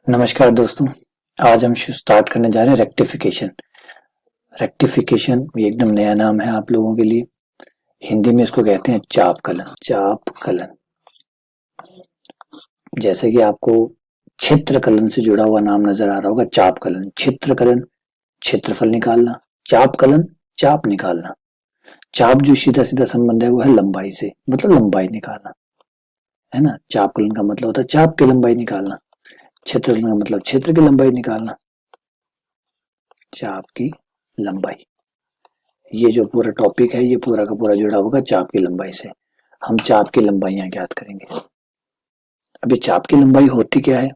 नमस्कार दोस्तों, आज हम स्टार्ट करने जा रहे हैं रेक्टिफिकेशन। रेक्टिफिकेशन ये एकदम नया नाम है आप लोगों के लिए। हिंदी में इसको कहते हैं चाप कलन। चाप कलन, जैसे कि आपको क्षेत्र कलन से जुड़ा हुआ नाम नजर आ रहा होगा, चाप कलन। क्षेत्र कलन क्षेत्रफल निकालना, चाप कलन चाप निकालना। चाप जो सीधा सीधा संबंध है वो है लंबाई से, मतलब लंबाई निकालना, है ना। चाप कलन का मतलब होता है चाप की लंबाई निकालना, क्षेत्र का मतलब क्षेत्र की लंबाई निकालना। चाप की लंबाई, ये जो पूरा टॉपिक है ये पूरा का पूरा जुड़ा होगा चाप की लंबाई से। हम चाप की लंबाइयां ज्ञात करेंगे। अभी चाप की लंबाई होती क्या है,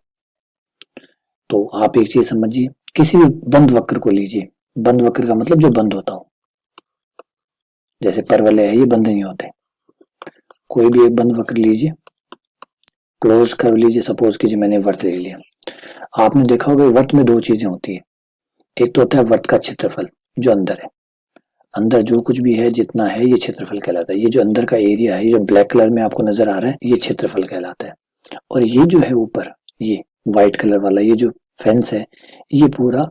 तो आप एक चीज समझिए, किसी भी बंद वक्र को लीजिए। बंद वक्र का मतलब जो बंद होता हो, जैसे परवलय है ये बंद नहीं होते। कोई भी एक बंद वक्र लीजिए, क्लोज कर लीजिए। सपोज कीजिए मैंने वर्त ले लिया। आपने देखा होगा वर्त में दो चीजें होती है। एक तो होता है वर्त का क्षेत्रफल जो अंदर है, अंदर जो कुछ भी है जितना है ये क्षेत्रफल कहलाता है। ये जो अंदर का एरिया है, ये जो ब्लैक कलर में आपको नजर आ रहा है, ये क्षेत्रफल कहलाता है। और ये जो है ऊपर, ये व्हाइट कलर वाला ये जो फेंस है, ये पूरा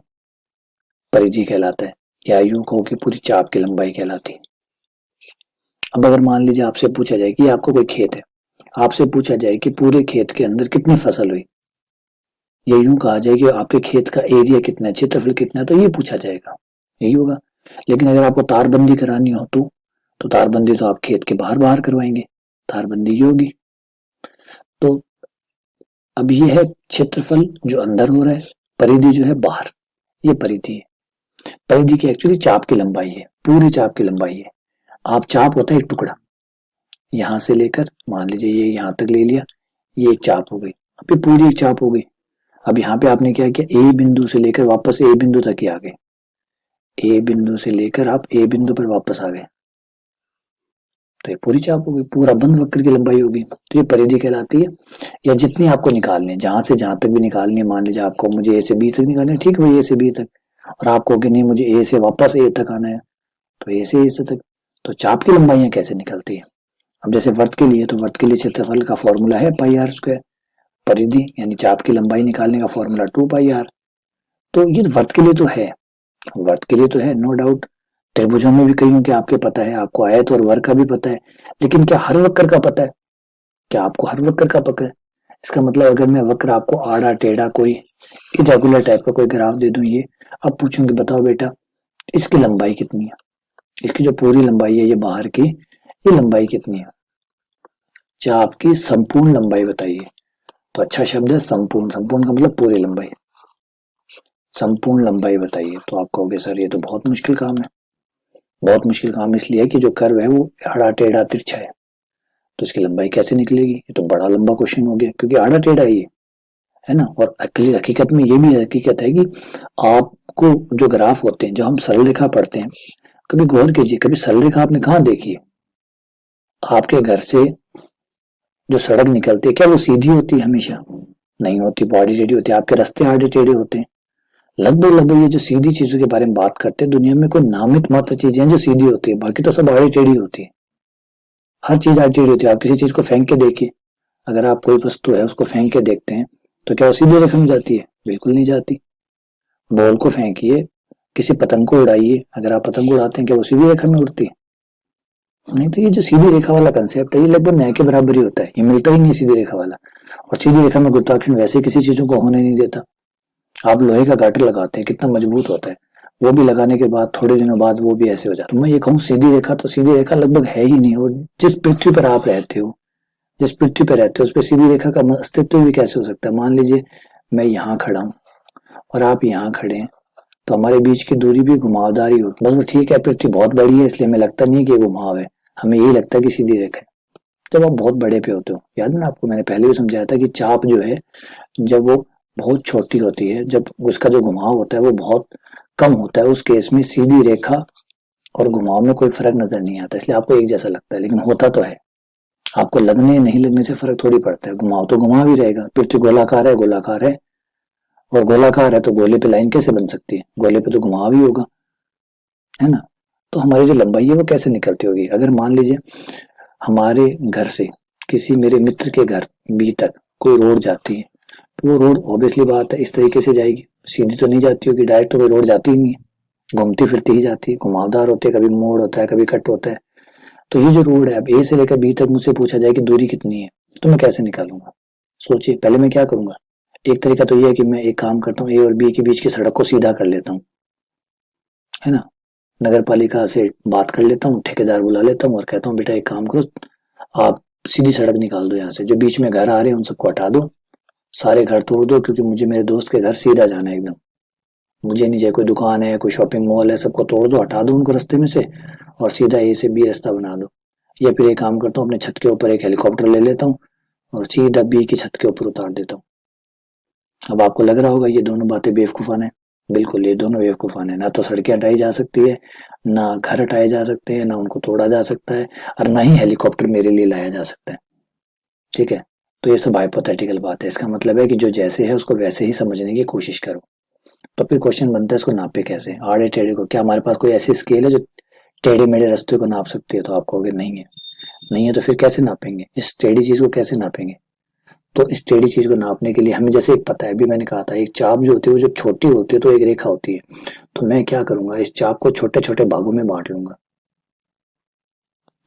परिधि कहलाता है, या यूं कहो कि पूरी चाप की लंबाई कहलाती है। अब अगर मान लीजिए आपसे पूछा जाए कि आपको कोई खेत है, आपसे पूछा जाए कि पूरे खेत के अंदर कितनी फसल हुई, या यूं कहा जाए कि आपके खेत का एरिया कितना है, क्षेत्रफल कितना है, तो ये पूछा जाएगा, यही होगा। लेकिन अगर आपको तारबंदी करानी हो तो तारबंदी तो आप खेत के बाहर बाहर करवाएंगे, तारबंदी ये होगी। तो अब ये है क्षेत्रफल जो अंदर हो रहा है, परिधि जो है बाहर, ये परिधि है। परिधि की एक्चुअली चाप की लंबाई है, पूरी चाप की लंबाई है। आप चाप होता है एक टुकड़ा, यहां से लेकर मान लीजिए ये यहां तक ले लिया, ये एक चाप हो गई। अब ये पूरी एक चाप हो गई। अब यहाँ पे आपने क्या किया, ए बिंदु से लेकर वापस ए बिंदु तक ही आ गए। ए बिंदु से लेकर आप ए बिंदु पर वापस आ गए, तो ये पूरी चाप हो गई, पूरा बंद वक्र की लंबाई होगी। तो ये परिधि कहलाती है। या जितनी आपको निकालनी है, जहां से जहां तक भी निकालनी है, मान लीजिए आपको मुझे ए से बी तक निकालनी है, ठीक है, ए से बी तक, और आपको कि नहीं मुझे ए से वापस ए तक आना है, तो ए से तक। तो चाप की लंबाइयां कैसे निकलती है। अब जैसे वर्त के लिए, तो वर्त के लिए क्षेत्रफल का फॉर्मूला है पाई आर स्क्वायर। परिधि यानी चाप की लंबाई निकालने का फॉर्मूला 2 पाई आर। तो ये वर्त के लिए तो है, वर्त के लिए तो है, नो डाउट। त्रिभुजों में भी कहीं कि आपके पता है, आपको आयत और वर्ग का भी पता है, लेकिन क्या हर वक्र का पता है, क्या आपको हर वक्र का पता है। इसका मतलब अगर मैं वक्र आपको आड़ा टेढ़ा कोई इरेगुलर टाइप का कोई ग्राफ दे दूं, ये अब पूछूंगी बताओ बेटा इसकी लंबाई कितनी है, इसकी जो पूरी लंबाई है ये बाहर की, ये लंबाई कितनी है, चाप की संपूर्ण लंबाई बताइए। तो अच्छा शब्द है संपूर्ण, संपूर्ण का मतलब पूरी लंबाई, संपूर्ण लंबाई बताइए। तो आप कहोगे सर ये तो बहुत मुश्किल काम है। बहुत मुश्किल काम इसलिए है कि जो कर्व है वो आड़ा टेढ़ा तिरछा है, तो इसकी लंबाई कैसे निकलेगी, ये तो बड़ा लंबा क्वेश्चन हो गया, क्योंकि आड़ा टेढ़ा ही है ना। और हकीकत में ये भी हकीकत है कि आपको जो ग्राफ होते हैं, जो हम सरल रेखा पढ़ते हैं, कभी गौर कीजिए, कभी सरल रेखा आपने कहाँ देखी है। आपके घर से जो सड़क निकलती है, क्या वो सीधी होती है हमेशा, नहीं होती, वो आड़ी टेढ़ी होती है। आपके रास्ते आड़े टेढ़े होते हैं। लगभग ये जो सीधी चीजों के बारे में बात करते हैं, दुनिया में कोई नामित मात्र चीजें हैं जो सीधी होती है, बाकी तो सब आड़ी टेढ़ी होती है। हर चीज आड़ी टेढ़ी होती है। आप किसी चीज को फेंक के देखिए, अगर आप कोई वस्तु है उसको फेंक के देखते हैं तो क्या वो सीधी रेखा में जाती है, बिल्कुल नहीं जाती। बॉल को फेंकिए, किसी पतंग को उड़ाइए, अगर आप पतंग उड़ाते हैं क्या वो सीधी रेखा में उड़ती है, नहीं। तो ये जो सीधी रेखा वाला कंसेप्ट है ये लगभग न्याय के बराबर ही होता है, ये मिलता ही नहीं सीधी रेखा वाला। और सीधी रेखा में गुरुत्वाकर्षण वैसे किसी चीजों को होने नहीं देता। आप लोहे का गाटर लगाते हैं, कितना मजबूत होता है, वो भी लगाने के बाद थोड़े दिनों बाद वो भी ऐसे हो जाता है। मैं ये कहूँ सीधी रेखा, तो सीधी रेखा लगभग है ही नहीं। और जिस पृथ्वी पर आप रहते हो, जिस पृथ्वी पर रहते हो उस पर सीधी रेखा का अस्तित्व भी कैसे हो सकता है। मान लीजिए मैं यहाँ खड़ा हूँ और आप यहाँ खड़े हैं, तो हमारे बीच की दूरी भी घुमावदार ही होगी। बस वो ठीक है, पृथ्वी बहुत बड़ी है इसलिए हमें लगता नहीं है कि घुमाव है, हमें यही लगता है कि सीधी रेखा है। जब आप बहुत बड़े पे होते हो, याद ना आपको मैंने पहले भी समझाया था कि चाप जो है जब वो बहुत छोटी होती है, जब उसका जो घुमाव होता है वो बहुत कम होता है, उस केस में सीधी रेखा और घुमाव में कोई फर्क नजर नहीं आता, इसलिए आपको एक जैसा लगता है, लेकिन होता तो है। आपको लगने नहीं लगने से फर्क थोड़ी पड़ता है, घुमाव तो घुमाव ही रहेगा। पृथ्वी गोलाकार है, गोलाकार है, और गोलाकार है तो गोले पे लाइन कैसे बन सकती है, गोले पे तो घुमाव ही होगा, है ना। तो हमारी जो लंबाई है वो कैसे निकलती होगी। अगर मान लीजिए हमारे घर से किसी मेरे मित्र के घर बी तक कोई रोड जाती है, तो वो रोड ऑब्वियसली बात है इस तरीके से जाएगी, सीधी तो नहीं जाती होगी, डायरेक्ट तो कोई रोड जाती ही नहीं है, घूमती फिरती ही जाती है, घुमावदार होते है, कभी मोड़ होता है, कभी कट होता है। तो ये जो रोड है, अब ए से लेकर बी तक मुझसे पूछा जाए कि दूरी कितनी है, तो मैं कैसे निकालूंगा? सोचिए, पहले मैं क्या करूंगा। एक तरीका तो ये है कि मैं एक काम करता हूँ, ए और बी के बीच की सड़क को सीधा कर लेता हूँ, है ना। नगर पालिका से बात कर लेता हूँ, ठेकेदार बुला लेता हूँ और कहता हूँ बेटा एक काम करो, आप सीधी सड़क निकाल दो, यहाँ से जो बीच में घर आ रहे हैं उन सबको हटा दो, सारे घर तोड़ दो, क्योंकि मुझे मेरे दोस्त के घर सीधा जाना है एकदम। मुझे नहीं चाहिए कोई दुकान है, कोई शॉपिंग मॉल है, सबको तोड़ दो, हटा दो उनको रास्ते में से, और सीधा ए से बी रास्ता बना दो। या फिर एक काम करता हूँ, अपने छत के ऊपर एक हेलीकॉप्टर ले लेता हूँ और सीधा बी की छत के ऊपर उतार देता हूँ। अब आपको लग रहा होगा ये दोनों बातें बेवकूफाना है। बिल्कुल, ये दोनों बेवकूफाना है। ना तो सड़कें हटाई जा सकती है, ना घर हटाए जा सकते हैं, ना उनको तोड़ा जा सकता है, और ना ही हेलीकॉप्टर मेरे लिए लाया जा सकता है। ठीक है, तो ये सब हाइपोथेटिकल बात है। इसका मतलब है कि जो जैसे है उसको वैसे ही समझने की कोशिश करो। तो फिर क्वेश्चन बनता है इसको नापे कैसे, आड़े टेढ़े को। क्या हमारे पास कोई ऐसी स्केल है जो टेढ़े मेढ़े रास्ते को नाप सकती है? तो आप कहोगे नहीं है। नहीं है तो फिर कैसे नापेंगे इस टेढ़ी चीज को, कैसे नापेंगे? तो इस टेढ़ी चीज को नापने के लिए हमें जैसे एक पता है, अभी मैंने कहा था एक चाप जो होती है वो जब छोटी होती है तो एक रेखा होती है। तो मैं क्या करूंगा, इस चाप को छोटे छोटे भागों में बांट लूंगा,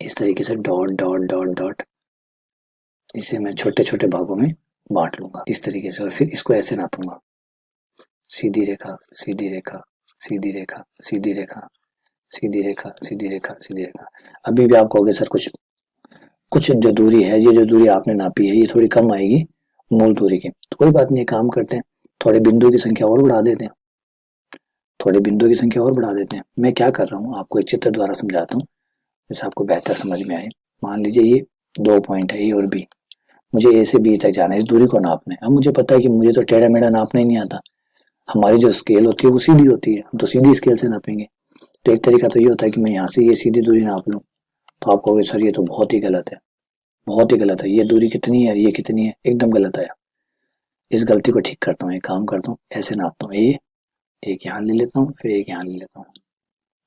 इस तरीके से डॉट डॉट डॉट डॉट, इसे मैं छोटे छोटे भागों में बांट लूंगा इस तरीके से, और फिर इसको ऐसे नापूंगा, सीधी रेखा सीधी रेखा सीधी रेखा सीधी रेखा सीधी रेखा सीधी रेखा सीधी रेखा। अभी भी आप कहोगे सर कुछ कुछ जो दूरी है, ये जो दूरी आपने नापी है ये थोड़ी कम आएगी मूल दूरी की। तो कोई बात नहीं, काम करते हैं, थोड़े बिंदु की संख्या और बढ़ा देते हैं, थोड़े बिंदु की संख्या और बढ़ा देते हैं। मैं क्या कर रहा हूँ आपको एक चित्र द्वारा समझाता हूँ, जैसे आपको बेहतर समझ में आए। मान लीजिए ये 2 पॉइंट है, ए और बी, मुझे ए से बी तक जाना है, इस दूरी को नापना है। अब मुझे पता है कि मुझे तो टेढ़ा मेढ़ा नापना ही नहीं आता, हमारी जो स्केल होती है वो सीधी होती है, तो सीधी स्केल से नापेंगे। तो एक तरीका तो ये होता है कि मैं यहाँ से ये सीधी दूरी नाप लूँ। तो आप कहोगे सर ये तो बहुत ही गलत है, बहुत ही गलत है, ये दूरी कितनी है, ये कितनी है, एकदम गलत है। इस गलती को ठीक करता हूँ, एक काम करता हूँ, ऐसे नापता हूँ, ए एक यहाँ ले लेता हूँ, फिर एक यहाँ ले लेता हूँ।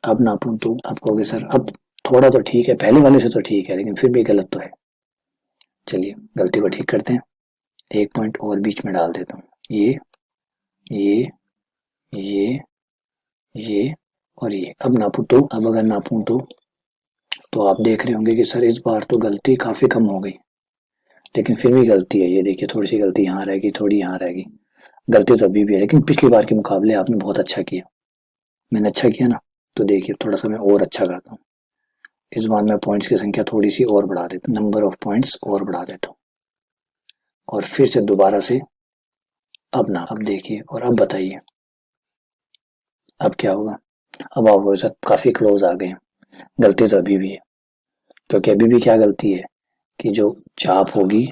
अब नापूं तो आप कहोगे सर अब थोड़ा तो ठीक है, पहले वाले से तो ठीक है, लेकिन फिर भी गलत तो है। चलिए गलती को ठीक करते हैं, एक पॉइंट और बीच में डाल देता हूँ, ये ये ये और ये। अब नापूं तो, अब अगर नापूं तो आप देख रहे होंगे कि सर इस बार तो गलती काफी कम हो गई, लेकिन फिर भी गलती है। ये देखिए थोड़ी सी गलती यहाँ रहेगी, थोड़ी यहाँ रहेगी, गलती तो अभी भी है, लेकिन पिछली बार के मुकाबले आपने बहुत अच्छा किया। मैंने अच्छा किया ना, तो देखिए थोड़ा सा मैं और अच्छा करता हूँ। इस बार मैं पॉइंट्स की संख्या थोड़ी सी और बढ़ा देता हूँ, नंबर ऑफ पॉइंट्स और बढ़ा देता हूँ, और फिर से दोबारा से अब देखिए और अब बताइए अब क्या होगा। अब आप साथ काफी क्लोज आ गए हैं, गलती तो अभी भी है, क्योंकि अभी भी क्या गलती है कि जो चाप होगी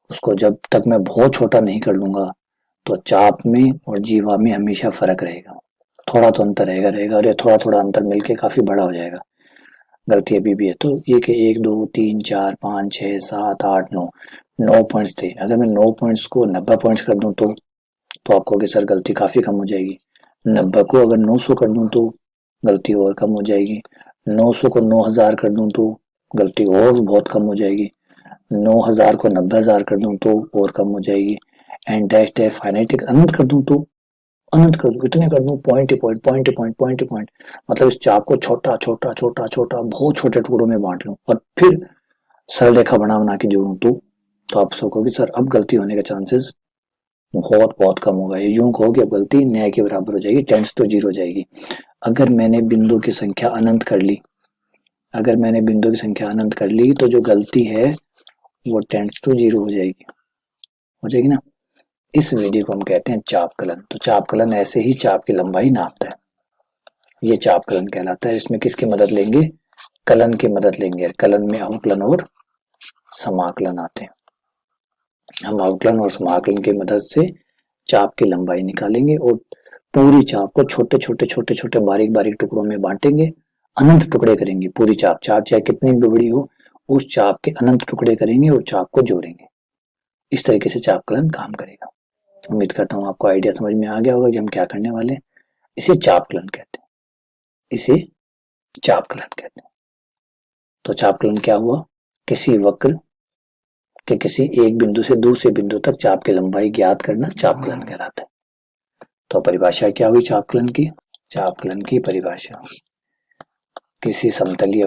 उसको जब तक मैं बहुत छोटा नहीं कर लूंगा तो चाप में और जीवा में हमेशा फर्क रहेगा, थोड़ा तो अंतर रहेगा रहेगा, और ये थोड़ा थोड़ा अंतर मिलके काफी बड़ा हो जाएगा। गलती अभी भी है। तो ये कि 1 2 3 4 5 6 7 8 9, 9 पॉइंट्स थे, अगर मैं 9 पॉइंट्स को 90 पॉइंट्स कर दूं तो आप कहोगे सर गलती काफी कम हो जाएगी। 90 को अगर 900 कर दूं तो गलती और कम हो जाएगी, 900 को 9000 कर दूं तो गलती और बहुत कम हो जाएगी, 9000 को 90000 कर दूं तो और कम हो जाएगी, एंड डैश डैश फाइनाइटिक अनंत कर दूं तो अनंत कर दूं, इतने कर दूं, पॉइंट ही पॉइंट, पॉइंट ही पॉइंट, पॉइंट ही पॉइंट, मतलब इस चाप को छोटा छोटा छोटा छोटा बहुत छोटे टुकड़ों में बांट लूं और फिर सरल रेखा बना बना के जोड़ूं तो आप सोचोगे सर अब गलती होने के चांसेस बहुत बहुत कम होगा। ये यूं कहो कि अब गलती न्याय के बराबर हो जाएगी, टेंड्स टू जीरो हो जाएगी। अगर मैंने बिंदु की संख्या अनंत कर ली, अगर मैंने बिंदु की संख्या अनंत कर ली तो जो गलती है वो टेंड्स टू जीरो हो जाएगी ना। इस विधि को हम कहते हैं चापकलन। तो चापकलन ऐसे ही चाप की लंबाई नापता है, ये चापकलन कहलाता है। इसमें किसकी मदद लेंगे, कलन की मदद लेंगे। कलन में अवकलन और समाकलन आते हैं, हम अवकलन और समाकलन की मदद से चाप की लंबाई निकालेंगे और पूरी चाप को छोटे छोटे छोटे छोटे बारीक बारीक टुकड़ों में बांटेंगे, अनंत टुकड़े करेंगे। पूरी चाप चाहे कितनी भी बड़ी हो उस चाप के अनंत टुकड़े करेंगे और चाप को जोड़ेंगे। इस तरीके से चापकलन काम करेगा। उम्मीद करता हूँ आपको आइडिया समझ में आ गया होगा कि हम क्या करने वाले हैं। इसे चापकलन कहते हैं, इसे चापकलन कहते हैं। तो चापकलन क्या हुआ, किसी वक्र कि किसी एक बिंदु से दूसरे बिंदु तक चाप की लंबाई ज्ञात करना चापकलन कहलाता है। तो परिभाषा क्या हुई चापकलन की? चापकलन की परिभाषा किसी समतलीय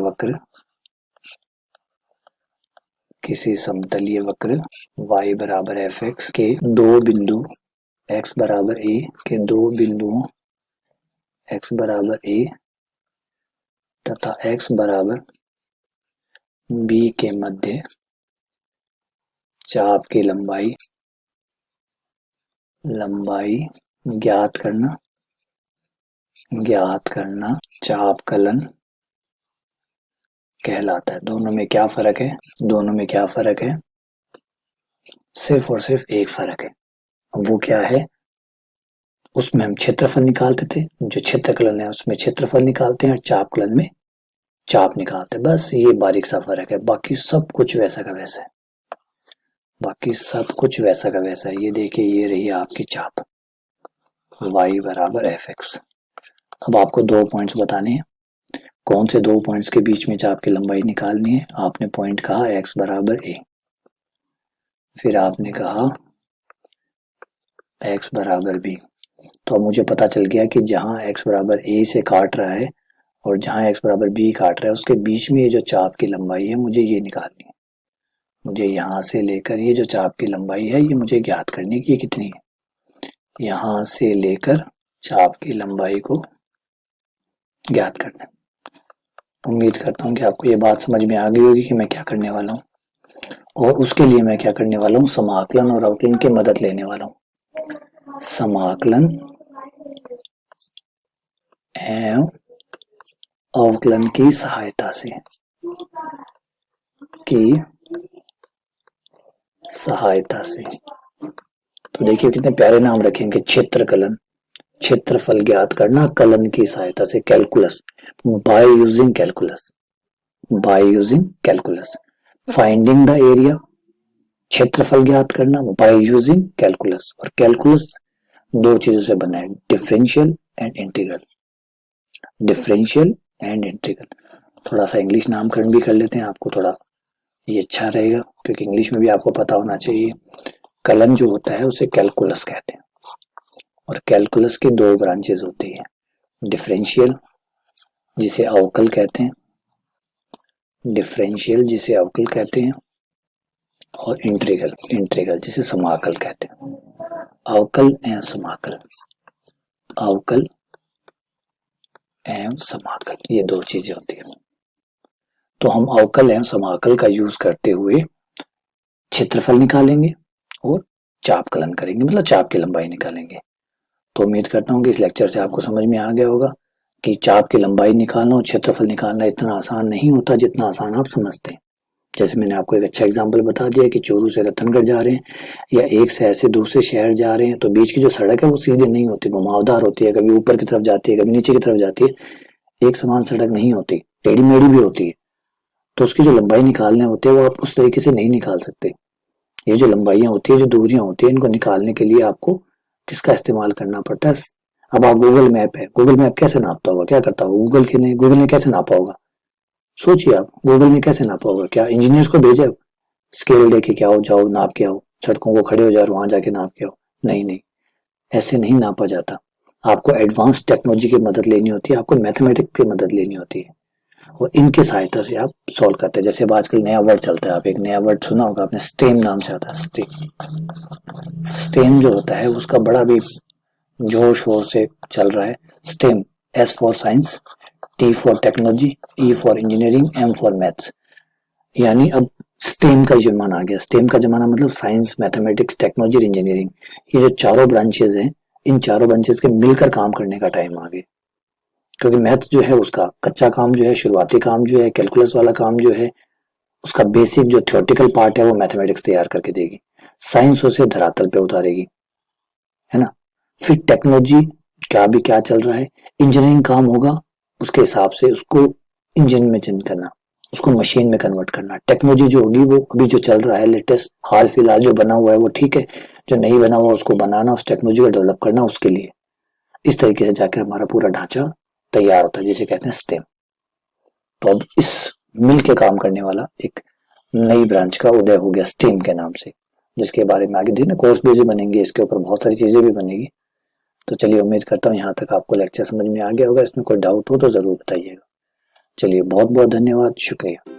वक्र y बराबर एफ एक्स के दो बिंदु x बराबर a के दो बिंदुओं x बराबर a तथा x बराबर b के मध्य चाप की लंबाई ज्ञात करना चापकलन कहलाता है। दोनों में क्या फर्क है? सिर्फ और सिर्फ एक फर्क है। अब वो क्या है? उसमें हम क्षेत्रफल निकालते थे, जो क्षेत्रकलन है उसमें क्षेत्रफल निकालते हैं और चापकलन में चाप निकालते हैं। बस ये बारीक सा फर्क है, बाकी सब कुछ वैसा का वैसा है। ये देखिए, ये रही आपकी चाप y बराबर एफ एक्स। अब आपको दो पॉइंट्स बताने हैं। कौन से दो पॉइंट्स के बीच में चाप की लंबाई निकालनी है? आपने पॉइंट कहा x बराबर a, फिर आपने कहा x बराबर b। तो अब मुझे पता चल गया कि जहां x बराबर a से काट रहा है और जहां x बराबर b काट रहा है उसके बीच में ये जो चाप की लंबाई है मुझे ये निकालनी है। मुझे यहाँ से लेकर ये जो चाप की लंबाई है ये मुझे ज्ञात करनी है कि ये कितनी है। यहाँ से लेकर चाप की लंबाई को ज्ञात करना है। उम्मीद करता हूँ कि आपको ये बात समझ में आ गई होगी कि मैं क्या करने वाला हूँ, और उसके लिए मैं क्या करने वाला हूँ, समाकलन और अवकलन की मदद लेने वाला हूँ। समाकलन एवं अवकलन की सहायता से तो देखिए कितने प्यारे नाम रखेंगे। क्षेत्रकलन, क्षेत्रफल ज्ञात करना कलन की सहायता से, calculus, by using calculus, finding the area, क्षेत्रफल ज्ञात करना बाय यूजिंग कैलकुलस। और कैलकुलस दो चीजों से बना है, डिफरेंशियल एंड इंटीग्रल। थोड़ा सा इंग्लिश नामकरण भी कर लेते हैं, आपको थोड़ा ये अच्छा रहेगा क्योंकि इंग्लिश में भी आपको पता होना चाहिए। कलन जो होता है उसे कैलकुलस कहते हैं, और कैलकुलस की दो ब्रांचेस होती है, डिफरेंशियल जिसे अवकल कहते हैं, और इंटीग्रल जिसे समाकल कहते हैं। अवकल एवं समाकल ये दो चीजें होती है। तो हम अवकल एवं समाकल का यूज करते हुए क्षेत्रफल निकालेंगे और चापकलन करेंगे, मतलब चाप की लंबाई निकालेंगे। तो उम्मीद करता हूँ कि इस लेक्चर से आपको समझ में आ गया होगा कि चाप की लंबाई निकालना और क्षेत्रफल निकालना इतना आसान नहीं होता जितना आसान आप समझते हैं। जैसे मैंने आपको एक अच्छा एग्जांपल बता दिया कि चूरू से रतनगढ़ जा रहे हैं या एक शहर से दूसरे शहर जा रहे हैं, तो बीच की जो सड़क है वो सीधे नहीं होती, घुमावदार होती है, कभी ऊपर की तरफ जाती है, कभी नीचे की तरफ जाती है, एक समान सड़क नहीं होती, टेढ़ी मेढ़ी भी होती है। तो उसकी जो लंबाई निकालने होती है वो आप उस तरीके से नहीं निकाल सकते। ये जो लंबाइयां होती है, जो दूरियां होती है, इनको निकालने के लिए आपको किसका इस्तेमाल करना पड़ता है? अब आप गूगल मैप कैसे नापता होगा? क्या करता होगा गूगल ने कैसे नापा होगा? सोचिए आप, गूगल ने कैसे नापा होगा? क्या इंजीनियर्स को भेजे स्केल देके क्या हो, जाओ नाप के आओ, सड़कों को खड़े हो जाओ वहां जाके नाप के आओ? नहीं, ऐसे नहीं नापा जाता। आपको एडवांस टेक्नोलॉजी की मदद लेनी होती है, आपको मैथमेटिक्स की मदद लेनी होती है, और इनके सहायता से आप सॉल्व करते हैं। जैसे अब आजकल नया वर्ड चलता है, आप एक नया वर्ड सुना होगा आपने, स्टेम नाम से आता है। स्टेम जो होता है उसका बड़ा भी जोर शोर से चल रहा है। STEM, S for science, T for technology, E for engineering, M for maths. यानी अब स्टेम का जमाना आ गया। स्टेम का जमाना मतलब साइंस, मैथमेटिक्स, टेक्नोलॉजी और इंजीनियरिंग। ये जो चारों ब्रांचेस हैं, इन चारों ब्रांचेस के मिलकर काम करने का टाइम आ गया। क्योंकि मैथ जो है उसका कच्चा काम जो है, शुरुआती काम जो है, कैलकुलस वाला काम जो है, उसका बेसिक जो थ्योरेटिकल पार्ट है वो मैथमेटिक्स तैयार करके देगी, साइंस उसे धरातल पे उतारेगी, है ना। फिर टेक्नोलॉजी क्या चल रहा है, इंजीनियरिंग काम होगा, उसके हिसाब से उसको इंजन में चेंज करना, उसको मशीन में कन्वर्ट करना। टेक्नोलॉजी जो होगी वो अभी जो चल रहा है लेटेस्ट, हाल फिलहाल जो बना हुआ है वो ठीक है, जो नहीं बना हुआ उसको बनाना, उस टेक्नोलॉजी को डेवलप करना उसके लिए। इस तरीके से जाकर हमारा पूरा ढांचा तैयार होता है, जिसे कहते हैं स्टेम। तो अब इस मिल के काम करने वाला एक नई ब्रांच का उदय हो गया स्टीम के नाम से, जिसके बारे में आगे देखना कोर्स बेस बनेंगे, इसके ऊपर बहुत सारी चीजें भी बनेगी। तो चलिए उम्मीद करता हूँ यहाँ तक आपको लेक्चर समझ में आ गया होगा। इसमें कोई डाउट हो तो जरूर बताइएगा। चलिए बहुत बहुत धन्यवाद, शुक्रिया।